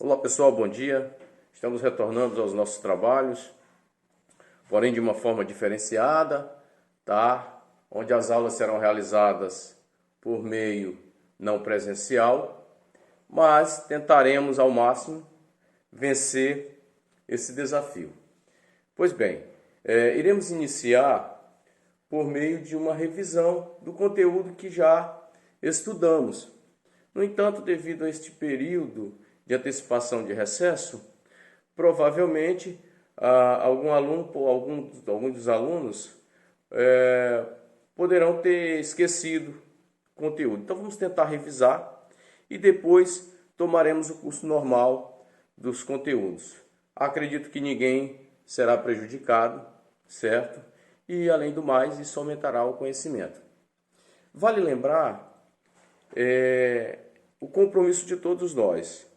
Olá pessoal, bom dia. Estamos retornando aos nossos trabalhos, porém de uma forma diferenciada, tá? Onde as aulas serão realizadas por meio não presencial, mas tentaremos ao máximo vencer esse desafio. Pois bem, iremos iniciar por meio de uma revisão do conteúdo que já estudamos. No entanto, devido a este período de antecipação de recesso, provavelmente algum aluno ou alguns dos alunos poderão ter esquecido o conteúdo. Então vamos tentar revisar e depois tomaremos o curso normal dos conteúdos. Acredito que ninguém será prejudicado, certo? E além do mais, isso aumentará o conhecimento. Vale lembrar o compromisso de todos nós.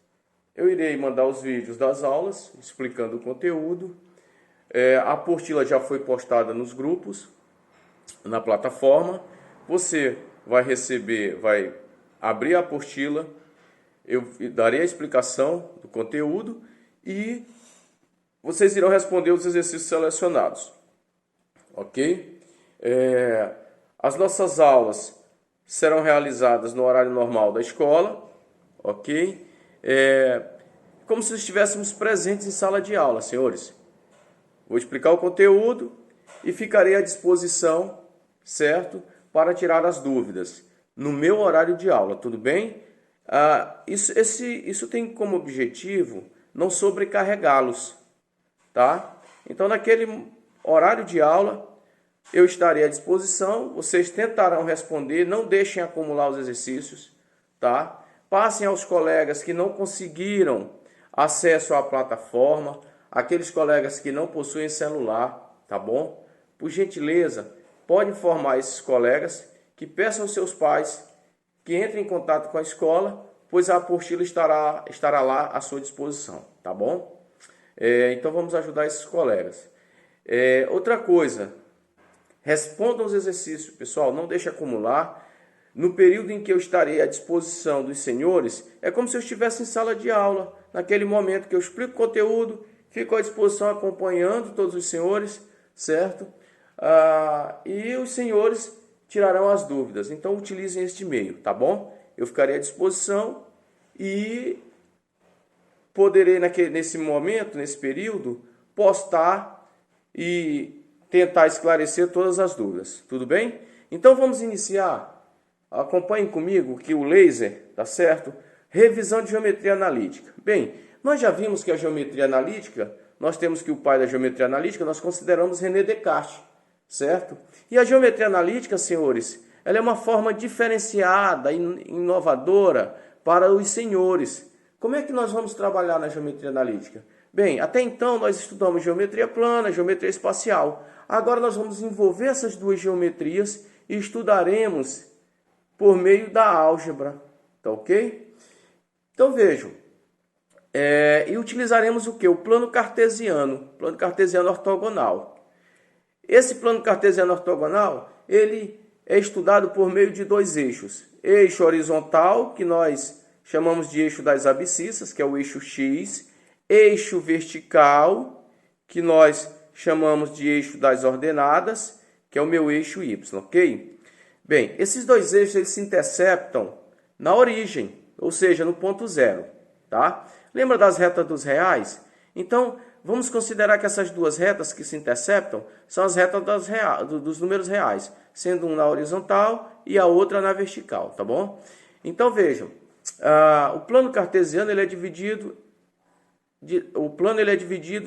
Eu irei mandar os vídeos das aulas, explicando o conteúdo. A apostila já foi postada nos grupos, na plataforma. Você vai receber, vai abrir a apostila, eu darei a explicação do conteúdo e vocês irão responder os exercícios selecionados. Ok? As nossas aulas serão realizadas no horário normal da escola, ok? Como se estivéssemos presentes em sala de aula, senhores. Vou explicar o conteúdo e ficarei à disposição, certo? Para tirar as dúvidas no meu horário de aula, tudo bem? Isso tem como objetivo não sobrecarregá-los, tá? Então, naquele horário de aula, eu estarei à disposição, vocês tentarão responder, não deixem acumular os exercícios, tá? Passem aos colegas que não conseguiram acesso à plataforma, aqueles colegas que não possuem celular, tá bom? Por gentileza, pode informar esses colegas que peçam aos seus pais que entrem em contato com a escola, pois a apostila estará lá à sua disposição, tá bom? Então vamos ajudar esses colegas. Outra coisa, respondam os exercícios, pessoal, não deixe acumular. No período em que eu estarei à disposição dos senhores, é como se eu estivesse em sala de aula. Naquele momento que eu explico o conteúdo, fico à disposição acompanhando todos os senhores, certo? E os senhores tirarão as dúvidas. Então, utilizem este meio, tá bom? Eu ficarei à disposição e poderei, nesse momento, nesse período, postar e tentar esclarecer todas as dúvidas. Tudo bem? Então, vamos iniciar. Acompanhem comigo que o laser, tá certo? Revisão de geometria analítica. Bem, nós já vimos que a geometria analítica, nós temos que o pai da geometria analítica, nós consideramos René Descartes, certo? E a geometria analítica, senhores, ela é uma forma diferenciada e inovadora para os senhores. Como é que nós vamos trabalhar na geometria analítica? Bem, até então nós estudamos geometria plana, geometria espacial. Agora nós vamos envolver essas duas geometrias e estudaremos por meio da álgebra, tá ok? Então vejam, e utilizaremos o que? O plano cartesiano ortogonal. Esse plano cartesiano ortogonal, ele é estudado por meio de dois eixos. Eixo horizontal, que nós chamamos de eixo das abscissas, que é o eixo X. Eixo vertical, que nós chamamos de eixo das ordenadas, que é o meu eixo Y, ok? Bem, esses dois eixos eles se interceptam na origem, ou seja, no ponto zero, tá? Lembra das retas dos reais? Então, vamos considerar que essas duas retas que se interceptam são as retas dos números reais, sendo uma na horizontal e a outra na vertical, tá bom? Então, vejam, o plano cartesiano ele é dividido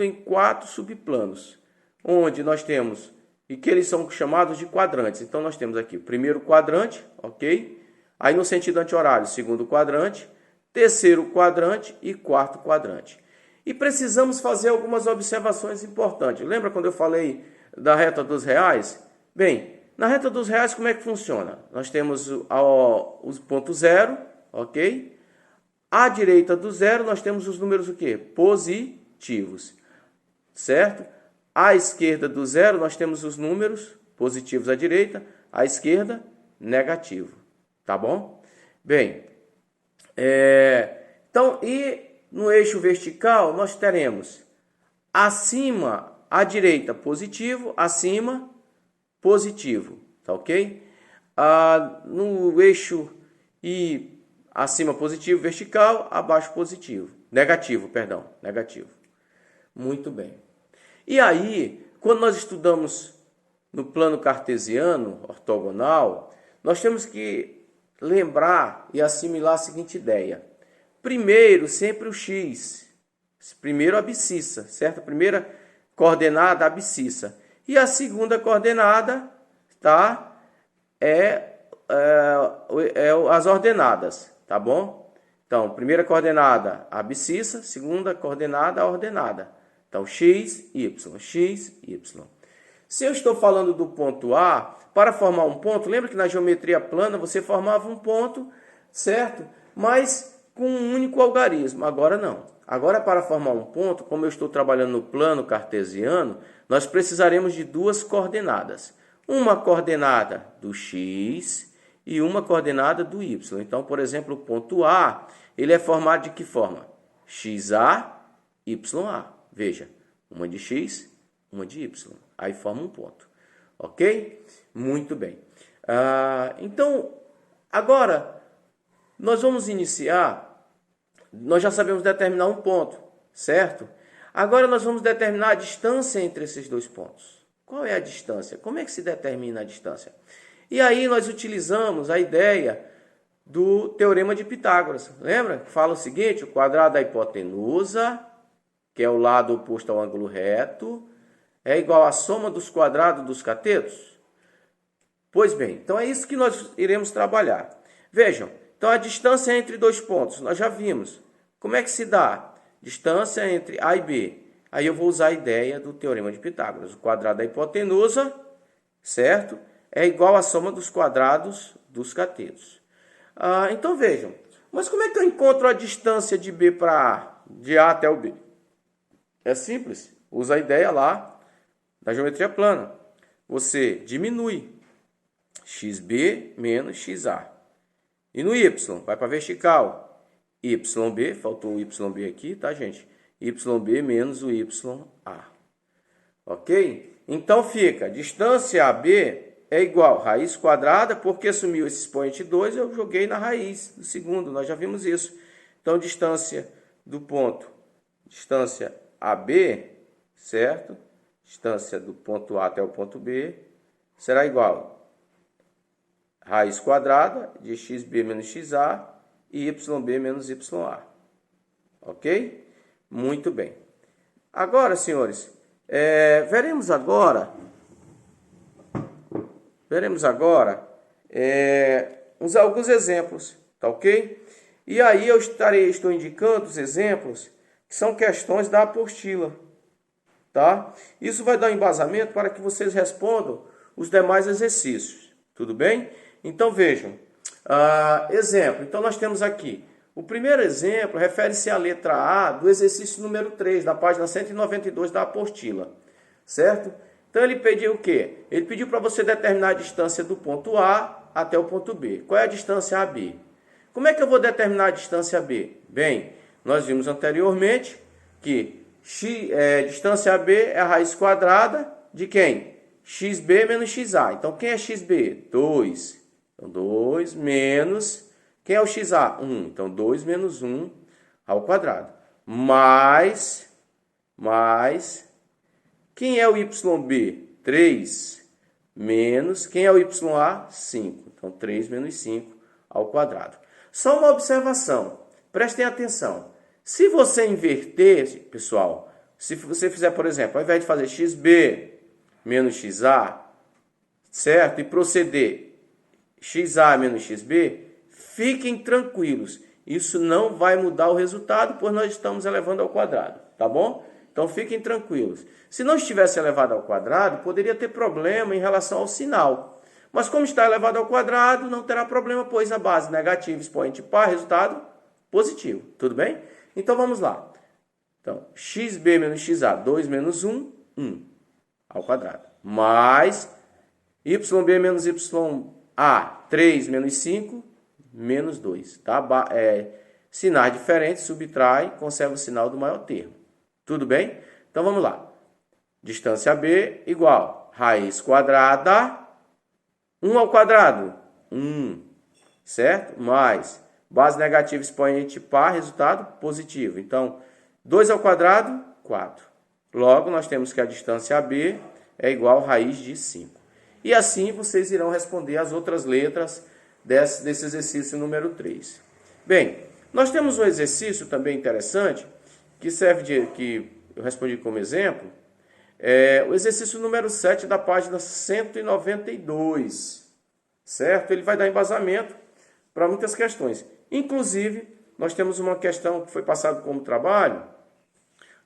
em 4 subplanos, onde nós temos e que eles são chamados de quadrantes. Então, nós temos aqui o primeiro quadrante, ok? Aí, no sentido anti-horário, segundo quadrante, terceiro quadrante e quarto quadrante. E precisamos fazer algumas observações importantes. Lembra quando eu falei da reta dos reais? Bem, na reta dos reais, como é que funciona? Nós temos o ponto zero, ok? À direita do zero, nós temos os números o quê? Positivos, certo? À esquerda do zero, nós temos os números positivos à direita, à esquerda, negativo. Tá bom? Bem, então, e no eixo vertical, nós teremos acima, à direita, positivo, acima, positivo, tá ok? No eixo e acima positivo, vertical, abaixo positivo, negativo, perdão, negativo. Muito bem. E aí, quando nós estudamos no plano cartesiano, ortogonal, nós temos que lembrar e assimilar a seguinte ideia. Primeiro, sempre o x. Primeiro a abscissa, certo? A primeira coordenada, a abscissa. E a segunda coordenada, tá? As ordenadas, tá bom? Então, primeira coordenada, a abscissa. Segunda coordenada, a ordenada. Então, x, y, x, y. Se eu estou falando do ponto A, para formar um ponto, lembra que na geometria plana você formava um ponto, certo? Mas com um único algarismo. Agora não. Agora, para formar um ponto, como eu estou trabalhando no plano cartesiano, nós precisaremos de duas coordenadas. Uma coordenada do x e uma coordenada do y. Então, por exemplo, o ponto A, ele é formado de que forma? XA, YA. Veja, uma de x, uma de y. Aí forma um ponto. Ok? Muito bem. Então, agora, nós vamos iniciar. Nós já sabemos determinar um ponto, certo? Agora nós vamos determinar a distância entre esses dois pontos. Qual é a distância? Como é que se determina a distância? E aí nós utilizamos a ideia do Teorema de Pitágoras. Lembra? Fala o seguinte, o quadrado da hipotenusa, que é o lado oposto ao ângulo reto, é igual à soma dos quadrados dos catetos? Pois bem, então é isso que nós iremos trabalhar. Vejam, então a distância entre dois pontos, nós já vimos. Como é que se dá? Distância entre A e B. Aí eu vou usar a ideia do Teorema de Pitágoras. O quadrado da hipotenusa, certo? É igual à soma dos quadrados dos catetos. Então vejam, mas como é que eu encontro a distância de B para A, de A até o B? É simples, usa a ideia lá da geometria plana. Você diminui xb menos xa. E no y, vai para a vertical. YB, faltou o YB aqui, tá, gente? YB menos o YA. Ok? Então fica, distância AB é igual a raiz quadrada, porque sumiu esse expoente 2, eu joguei na raiz do segundo, nós já vimos isso. Então, distância do ponto, distância AB, certo? Distância do ponto A até o ponto B será igual a raiz quadrada de xb menos xa e YB menos YA. Ok? Muito bem. Agora, senhores, veremos agora alguns exemplos, tá ok? E aí eu estou indicando os exemplos que são questões da apostila, tá? Isso vai dar um embasamento para que vocês respondam os demais exercícios, tudo bem? Então vejam, exemplo, então nós temos aqui, o primeiro exemplo refere-se à letra A do exercício número 3, da página 192 da apostila, certo? Então ele pediu o quê? Ele pediu para você determinar a distância do ponto A até o ponto B. Qual é a distância AB? Como é que eu vou determinar a distância B? Bem, nós vimos anteriormente que distância AB é a raiz quadrada de quem? XB menos XA. Então, quem é XB? 2. Então, 2 menos... Quem é o XA? 1. Então, 2 menos 1 ao quadrado. Mais... Quem é o YB? 3 menos... Quem é o YA? 5. Então, 3 menos 5 ao quadrado. Só uma observação. Prestem atenção. Se você inverter, pessoal, se você fizer, por exemplo, ao invés de fazer XB menos XA, certo? E proceder XA menos XB, fiquem tranquilos. Isso não vai mudar o resultado, pois nós estamos elevando ao quadrado, tá bom? Então, fiquem tranquilos. Se não estivesse elevado ao quadrado, poderia ter problema em relação ao sinal. Mas como está elevado ao quadrado, não terá problema, pois a base negativa, expoente par, resultado positivo. Tudo bem? Então, vamos lá. Então, XB menos XA, 2 menos 1, 1 ao quadrado. Mais YB menos YA, 3 menos 5, menos 2. Tá? Sinais diferentes, subtrai, conserva o sinal do maior termo. Tudo bem? Então vamos lá. Distância B igual raiz quadrada, 1 ao quadrado, 1, certo? Mais base negativa expoente par, resultado positivo. Então, 2 ao quadrado, 4. Logo, nós temos que a distância AB é igual a raiz de 5. E assim vocês irão responder as outras letras desse exercício número 3. Bem, nós temos um exercício também interessante, que serve que eu respondi como exemplo, o exercício número 7 da página 192, certo? Ele vai dar embasamento para muitas questões. Inclusive, nós temos uma questão que foi passada como trabalho,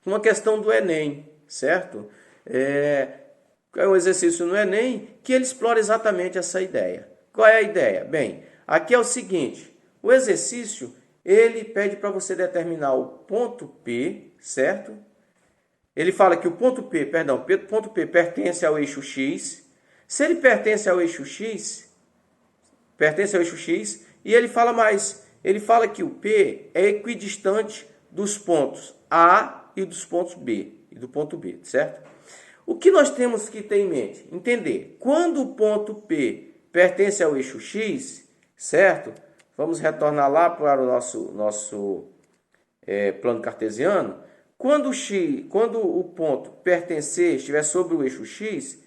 uma questão do Enem, certo? É um exercício no Enem que ele explora exatamente essa ideia. Qual é a ideia? Bem, aqui é o seguinte, o exercício, ele pede para você determinar o ponto P, certo? Ele fala que o ponto P pertence ao eixo X. Se ele pertence ao eixo X, e ele fala mais, ele fala que o P é equidistante dos pontos A e dos pontos B, e do ponto B, certo? O que nós temos que ter em mente? Entender, quando o ponto P pertence ao eixo X, certo? Vamos retornar lá para o nosso plano cartesiano. Quando o ponto pertencer, estiver sobre o eixo X,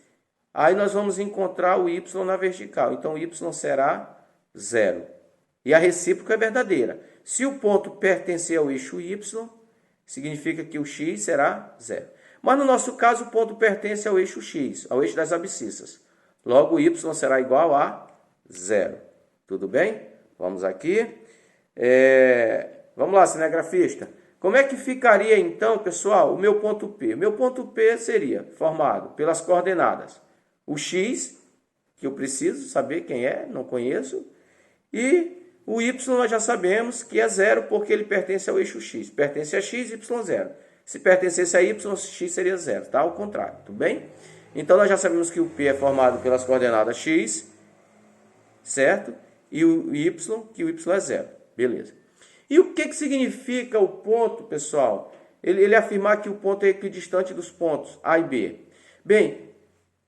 aí nós vamos encontrar o Y na vertical. Então, o Y será 0. E a recíproca é verdadeira. Se o ponto pertencer ao eixo Y, significa que o X será 0. Mas no nosso caso, o ponto pertence ao eixo X, ao eixo das abscissas. Logo, o Y será igual a 0. Tudo bem? Vamos aqui. Vamos lá, cinegrafista. Como é que ficaria, então, pessoal, o meu ponto P? O meu ponto P seria formado pelas coordenadas. O X, que eu preciso saber quem é, não conheço. E o Y nós já sabemos que é 0 porque ele pertence ao eixo X. Pertence a X, Y 0. Se pertencesse a Y, X seria 0, tá? Ao contrário, tudo bem? Então, nós já sabemos que o P é formado pelas coordenadas X, certo? E o Y, que o Y é 0. Beleza. E o que significa o ponto, pessoal? Ele afirmar que o ponto é equidistante dos pontos A e B. Bem,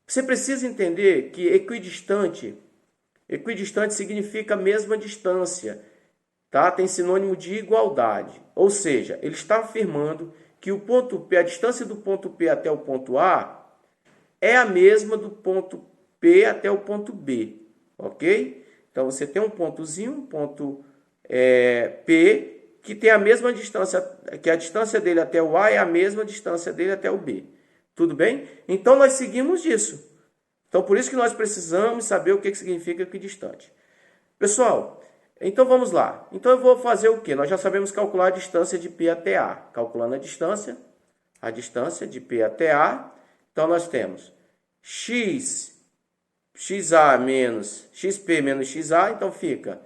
você precisa entender que equidistante significa a mesma distância, tá? Tem sinônimo de igualdade. Ou seja, ele está afirmando que o ponto P, a distância do ponto P até o ponto A é a mesma do ponto P até o ponto B, ok? Então, você tem um pontozinho, um ponto P, que tem a mesma distância, que a distância dele até o A é a mesma distância dele até o B. Tudo bem? Então, nós seguimos disso. Então, por isso que nós precisamos saber o que significa equidistante. Pessoal, então vamos lá. Então, eu vou fazer o quê? Nós já sabemos calcular a distância de P até A. Calculando a distância de P até A. Então, nós temos XA menos XP menos XA. Então, fica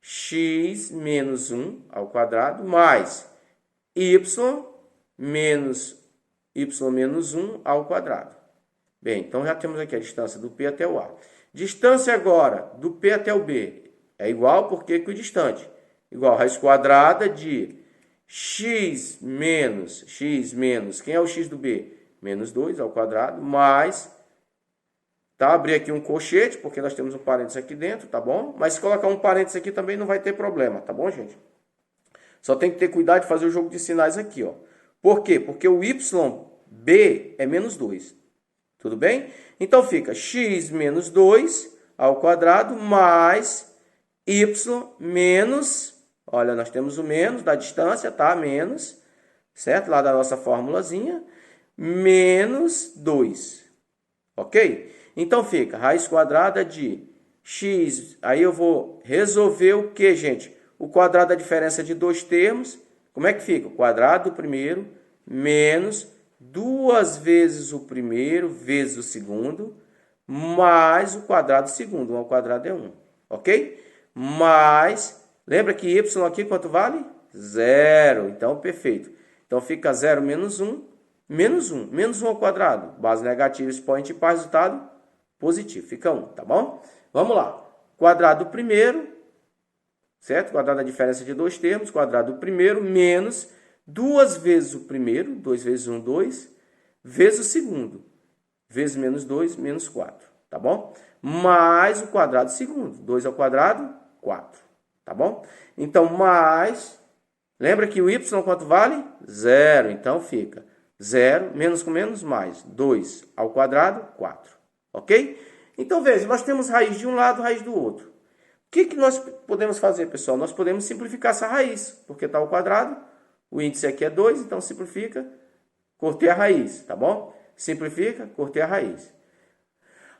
x menos 1 ao quadrado mais y menos 1 ao quadrado. Bem, então já temos aqui a distância do P até o A. Distância agora do P até o B é igual porque é equidistante. Igual a raiz quadrada de x menos, quem é o x do B? Menos 2 ao quadrado, mais, tá? Abrir aqui um colchete, porque nós temos um parênteses aqui dentro, tá bom? Mas se colocar um parênteses aqui também não vai ter problema, tá bom, gente? Só tem que ter cuidado de fazer o jogo de sinais aqui, ó. Por quê? Porque o YB é menos 2. Tudo bem? Então, fica x menos 2 ao quadrado mais y menos, olha, nós temos o menos da distância, tá? Menos, certo? Lá da nossa formulazinha, menos 2. Ok? Então, fica raiz quadrada de x, aí eu vou resolver o que, gente? O quadrado da diferença de dois termos, como é que fica? O quadrado do primeiro menos 2 vezes o primeiro vezes o segundo, mais o quadrado do segundo. 1 ao quadrado é 1, ok? Mais, lembra que y aqui quanto vale? 0, então perfeito. Então fica 0 menos 1, menos 1. Menos 1 ao quadrado, base negativa, expoente par, resultado positivo. Fica 1, tá bom? Vamos lá. Quadrado do primeiro certo? Quadrado da diferença de dois termos, quadrado do primeiro, menos 2 vezes o primeiro, 2 vezes 1, 2, vezes o segundo, vezes menos 2, menos 4, tá bom? Mais o quadrado do segundo, 2 ao quadrado, 4, tá bom? Então, mais, lembra que o y quanto vale? 0, então fica 0, menos com menos, mais 2 ao quadrado, 4, ok? Então, veja, nós temos raiz de um lado, raiz do outro. O que nós podemos fazer, pessoal? Nós podemos simplificar essa raiz, porque está ao quadrado, o índice aqui é 2, então simplifica, cortei a raiz, tá bom? Simplifica, cortei a raiz.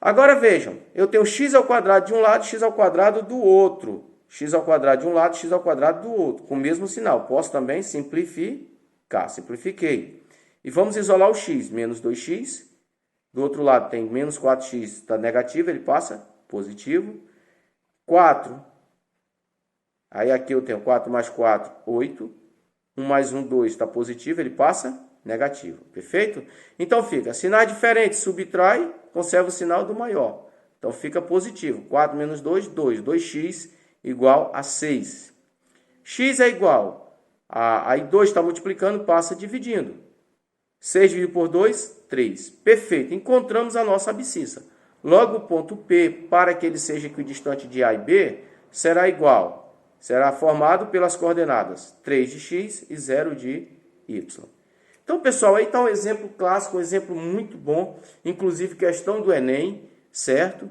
Agora vejam, eu tenho x ao quadrado de um lado, x ao quadrado do outro. X ao quadrado de um lado, x ao quadrado do outro, com o mesmo sinal. Posso também simplificar, simplifiquei. E vamos isolar o x, menos 2x. Do outro lado tem menos 4x, está negativo, ele passa positivo. 4, aí aqui eu tenho 4 mais 4, 8. 1 mais 1, 2, está positivo, ele passa negativo, perfeito? Então fica, sinais diferentes, subtrai, conserva o sinal do maior. Então fica positivo, 4 menos 2, 2, 2x igual a 6. X é igual, aí 2 está multiplicando, passa dividindo. 6 dividido por 2, 3. Perfeito, encontramos a nossa abscissa. Logo o ponto P, para que ele seja equidistante de A e B, será igual, será formado pelas coordenadas 3 de x e 0 de y. Então, pessoal, aí está um exemplo clássico, um exemplo muito bom, inclusive questão do Enem, certo?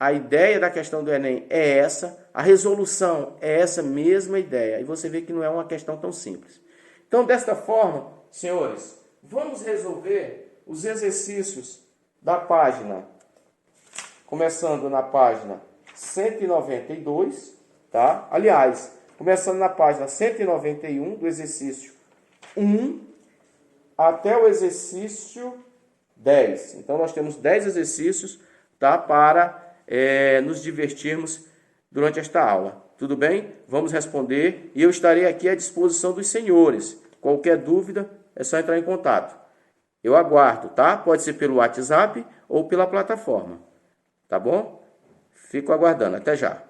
A ideia da questão do Enem é essa, a resolução é essa mesma ideia, e você vê que não é uma questão tão simples. Então, desta forma, senhores, vamos resolver os exercícios da página, começando na página 192, tá? Aliás, começando na página 191 do exercício 1 até o exercício 10. Então, nós temos 10 exercícios, tá? Para nos divertirmos durante esta aula. Tudo bem? Vamos responder e eu estarei aqui à disposição dos senhores. Qualquer dúvida, é só entrar em contato. Eu aguardo, tá? Pode ser pelo WhatsApp ou pela plataforma. Tá bom? Fico aguardando. Até já.